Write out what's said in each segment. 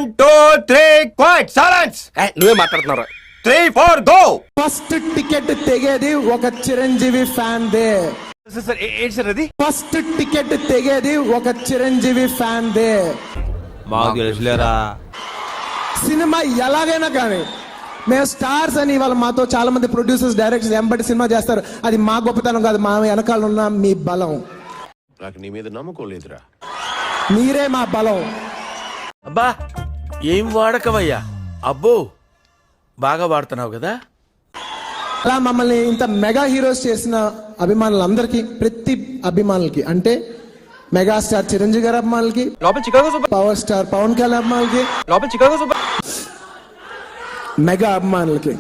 1 2 3 quiet silence. నువ్వే మాట్లాడుతున్నావు. 3 4 go. First ticket తెగేది ఒక చిరంజీవి ఫ్యాన్ దే. సార్ ఏంటి సార్ అది? ఫస్ట్ టికెట్ తెగేది ఒక చిరంజీవి ఫ్యాన్ దే. మాకు తెలుసులేరా. సినిమా ఎలాగైనా కానీ మేము స్టార్స్ అని ఇవాళ మాతో చాలా మంది ప్రొడ్యూసర్స్ డైరెక్టర్స్ ఎంబటి సినిమా చేస్తారు. అది మా గొప్పతనం కాదు, మా వెనకాల ఉన్న మీ బలం. నాకు నీ మీద నమ్మకం లేదురా. మీరే మా బలం. అబ్బా ఏం వాడకవయ్యా. అబ్బో బాగా వాడుతున్నావు కదా. అలా మమ్మల్ని ఇంత మెగా హీరోస్ చేసిన అభిమానులందరికీ, ప్రతి అభిమానులకి, అంటే మెగాస్టార్ చిరంజీవి గారి అభిమానులకి, పవర్ స్టార్ పవన్ కళ్యాణ్ అభిమానులకి, మెగా అభిమానులకి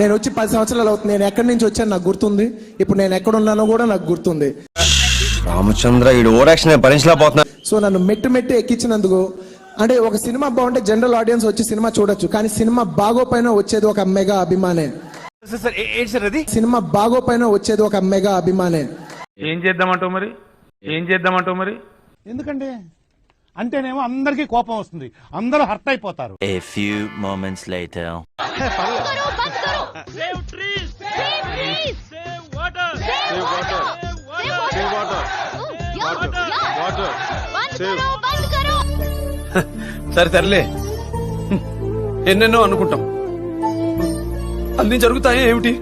నేను వచ్చి 10 సంవత్సరాలు అవుతుంది. నేను ఎక్కడి నుంచి వచ్చాను నాకు గుర్తుంది. ఇప్పుడు నేను ఎక్కడ ఉన్నానో కూడా నాకు గుర్తుంది. రామచంద్ర ఈ ఓవరాక్షన్ భరించలేకపోతున్నా. సో నన్ను మెట్టు ఎక్కించినందుకు, అంటే ఒక సినిమా బాగుంటే జనరల్ ఆడియన్స్ వచ్చి సినిమా చూడొచ్చు, కానీ సినిమా బాగోపైన వచ్చేది ఒక మెగా అభిమానే. సార్ ఏంటి సార్ అది? సినిమా బాగోపైన వచ్చేది ఒక మెగా అభిమానే. ఏం చేద్దామంటావు మరి ఎందుకంటే అంటేనేమో అందరికీ కోపం వస్తుంది, అందరూ హర్ట్ అయిపోతారు. A few moments later. సరే తరలే, ఎన్నెన్నో అనుకుంటాం, అన్ని జరుగుతాయి ఏమిటి?